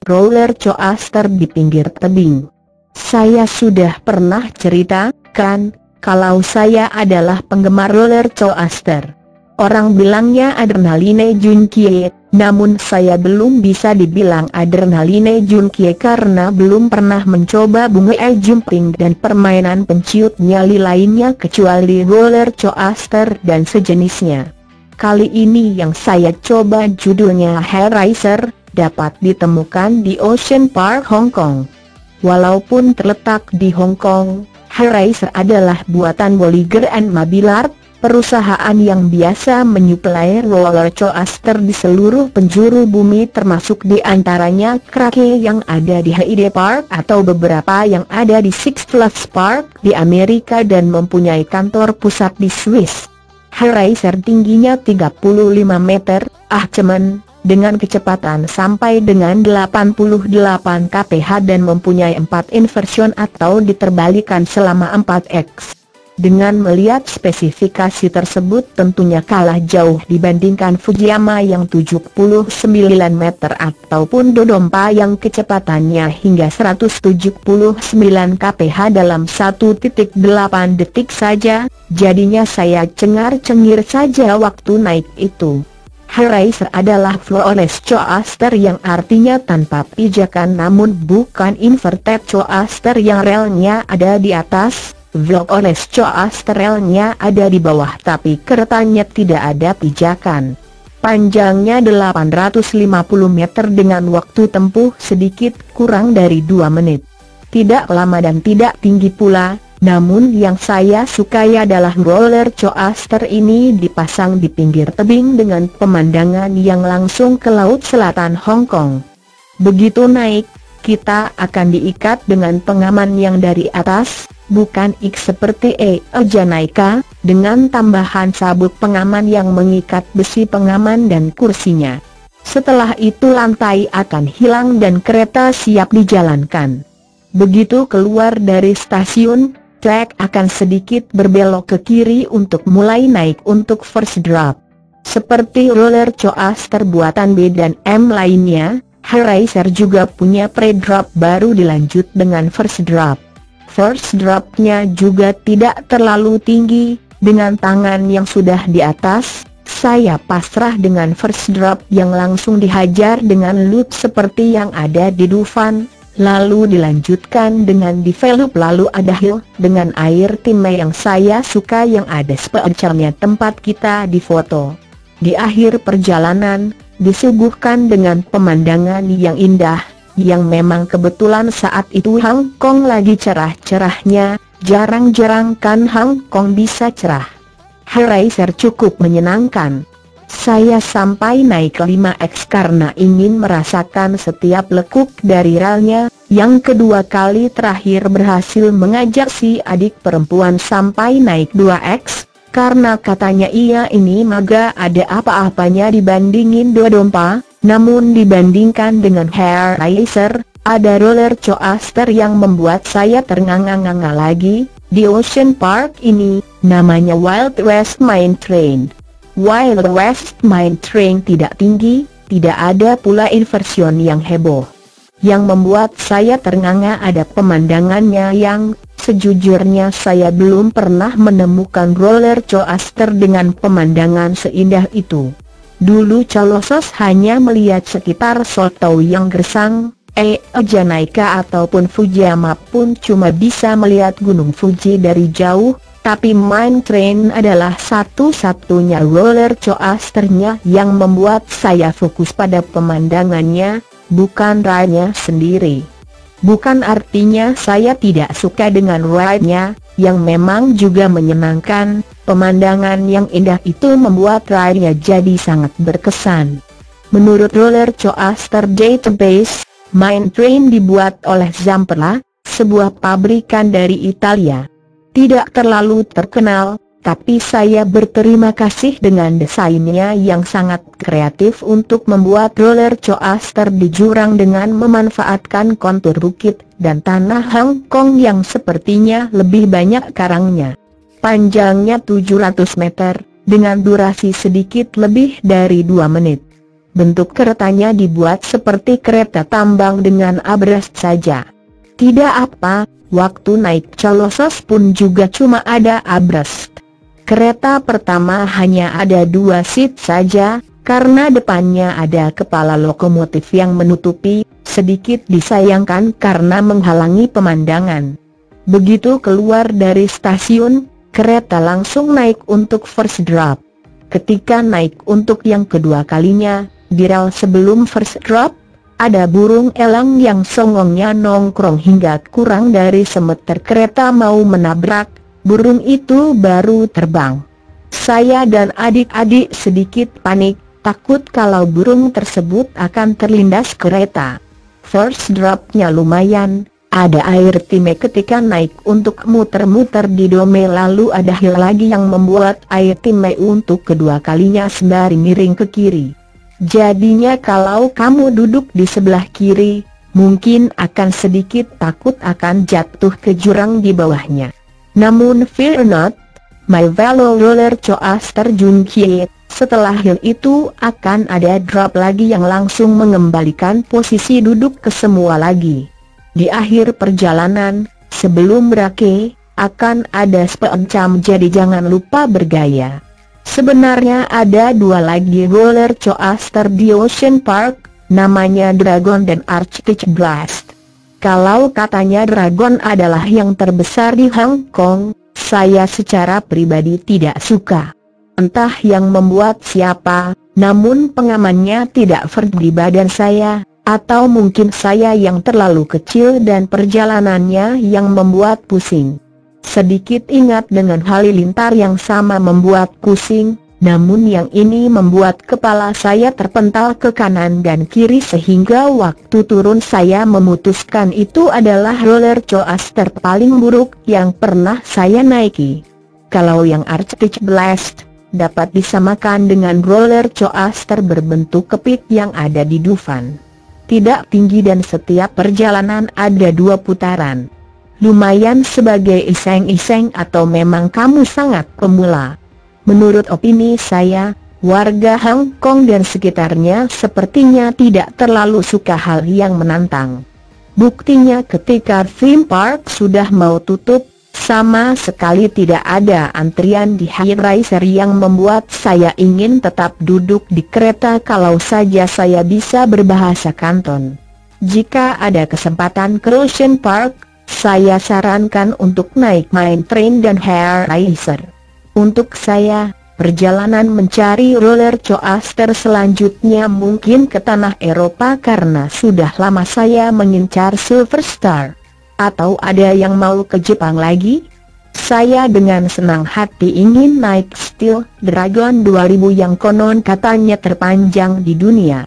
Roller coaster di pinggir tebing. Saya sudah pernah cerita, kan, kalau saya adalah penggemar roller coaster. Orang bilangnya adrenaline junkie, namun saya belum bisa dibilang adrenaline junkie karena belum pernah mencoba bungee jumping dan permainan penciut nyali lainnya kecuali roller coaster dan sejenisnya. Kali ini yang saya coba judulnya Hair Racer, dapat ditemukan di Ocean Park Hong Kong. Walaupun terletak di Hong Kong, Hair Racer adalah buatan Bolliger & Mabillard, perusahaan yang biasa menyuplai roller coaster di seluruh penjuru bumi termasuk di antaranya Krake yang ada di Hyde Park atau beberapa yang ada di Six Flags Park di Amerika dan mempunyai kantor pusat di Swiss. Hair Racer tingginya 35 meter, cemen, dengan kecepatan sampai dengan 88 kph dan mempunyai 4 inversion atau diterbalikan selama 4x. Dengan melihat spesifikasi tersebut tentunya kalah jauh dibandingkan Fujiyama yang 79 meter ataupun Dodonpa yang kecepatannya hingga 179 kph dalam 1.8 detik saja, jadinya saya cengar-cengir saja waktu naik itu. Hair Racer adalah floorless coaster yang artinya tanpa pijakan namun bukan inverted coaster yang relnya ada di atas. Floorless coaster relnya ada di bawah tapi keretanya tidak ada pijakan. Panjangnya 850 meter dengan waktu tempuh sedikit kurang dari 2 menit. Tidak lama dan tidak tinggi pula, namun yang saya sukai adalah roller coaster ini dipasang di pinggir tebing dengan pemandangan yang langsung ke laut selatan Hong Kong. Begitu naik, kita akan diikat dengan pengaman yang dari atas, bukan seperti Janaika, dengan tambahan sabuk pengaman yang mengikat besi pengaman dan kursinya. Setelah itu lantai akan hilang dan kereta siap dijalankan. Begitu keluar dari stasiun, trek akan sedikit berbelok ke kiri untuk mulai naik untuk first drop. Seperti roller coaster buatan B dan M lainnya, Hair Racer juga punya pre-drop baru dilanjut dengan first drop. First drop-nya juga tidak terlalu tinggi, dengan tangan yang sudah di atas, saya pasrah dengan first drop yang langsung dihajar dengan loop seperti yang ada di Dufan, lalu dilanjutkan dengan develop lalu ada hill, dengan air timah yang saya suka yang ada spesialnya tempat kita difoto. Di akhir perjalanan, disuguhkan dengan pemandangan yang indah, yang memang kebetulan saat itu Hong Kong lagi cerah-cerahnya, jarang-jarang kan Hong Kong bisa cerah. Hair Racer cukup menyenangkan. Saya sampai naik 5x karena ingin merasakan setiap lekuk dari relnya. Yang kedua kali terakhir berhasil mengajak si adik perempuan sampai naik 2x, karena katanya ia ini maga ada apa-apanya dibandingin Dodonpa. Namun dibandingkan dengan Hair Racer, ada roller coaster yang membuat saya ternganga-nganga lagi. Di Ocean Park ini, namanya Wild West Mine Train. Wild West Mine Train tidak tinggi, tidak ada pula inversion yang heboh. Yang membuat saya ternganga ada pemandangannya yang, sejujurnya saya belum pernah menemukan roller coaster dengan pemandangan seindah itu. Dulu colosos hanya melihat sekitar Soto yang gersang, Janaika ataupun Fujiyama pun cuma bisa melihat Gunung Fuji dari jauh, tapi Mine Train adalah satu-satunya roller coasternya yang membuat saya fokus pada pemandangannya, bukan ride-nya sendiri. Bukan artinya saya tidak suka dengan ride-nya, yang memang juga menyenangkan. Pemandangan yang indah itu membuat ride-nya jadi sangat berkesan. Menurut Roller Coaster Database, Mine Train dibuat oleh Zamperla, sebuah pabrikan dari Italia. Tidak terlalu terkenal, tapi saya berterima kasih dengan desainnya yang sangat kreatif untuk membuat roller coaster di jurang dengan memanfaatkan kontur bukit dan tanah Hong Kong yang sepertinya lebih banyak karangnya. Panjangnya 700 meter, dengan durasi sedikit lebih dari 2 menit. Bentuk keretanya dibuat seperti kereta tambang dengan abreast saja. Tidak apa, waktu naik Colosos pun juga cuma ada abreast. Kereta pertama hanya ada 2 seat saja, karena depannya ada kepala lokomotif yang menutupi, sedikit disayangkan karena menghalangi pemandangan. Begitu keluar dari stasiun, kereta langsung naik untuk first drop. Ketika naik untuk yang kedua kalinya, di rel sebelum first drop, ada burung elang yang songongnya nongkrong hingga kurang dari semeter kereta mau menabrak. Burung itu baru terbang. Saya dan adik-adik sedikit panik, takut kalau burung tersebut akan terlindas kereta. First drop-nya lumayan, ada air time ketika naik untuk muter-muter di dome, lalu ada hill lagi yang membuat air time untuk kedua kalinya sembari miring ke kiri. Jadinya kalau kamu duduk di sebelah kiri, mungkin akan sedikit takut akan jatuh ke jurang di bawahnya. Namun fear not, my fellow roller coaster Junkie, setelah hill itu akan ada drop lagi yang langsung mengembalikan posisi duduk ke semula lagi. Di akhir perjalanan, sebelum berakhir, akan ada spencam, jadi jangan lupa bergaya. Sebenarnya ada 2 lagi roller coaster di Ocean Park, namanya Dragon dan Arctic Blast. Kalau katanya Dragon adalah yang terbesar di Hong Kong, saya secara pribadi tidak suka. Entah yang membuat siapa, namun pengamannya tidak fair di badan saya, atau mungkin saya yang terlalu kecil dan perjalanannya yang membuat pusing. Sedikit ingat dengan halilintar yang sama membuat pusing, namun yang ini membuat kepala saya terpental ke kanan dan kiri sehingga waktu turun saya memutuskan itu adalah roller coaster paling buruk yang pernah saya naiki. Kalau yang Arctic Blast dapat disamakan dengan roller coaster berbentuk kepik yang ada di Dufan. Tidak tinggi dan setiap perjalanan ada 2 putaran. Lumayan sebagai iseng-iseng atau memang kamu sangat pemula? Menurut opini saya, warga Hong Kong dan sekitarnya sepertinya tidak terlalu suka hal yang menantang. Buktinya ketika theme park sudah mau tutup, sama sekali tidak ada antrian di high riser yang membuat saya ingin tetap duduk di kereta kalau saja saya bisa berbahasa Kanton. Jika ada kesempatan ke Ocean Park, saya sarankan untuk naik Mine Train dan Hair Racer. Untuk saya, perjalanan mencari roller coaster selanjutnya mungkin ke tanah Eropa karena sudah lama saya mengincar Silver Star. Atau ada yang mau ke Jepang lagi? Saya dengan senang hati ingin naik Steel Dragon 2000 yang konon katanya terpanjang di dunia.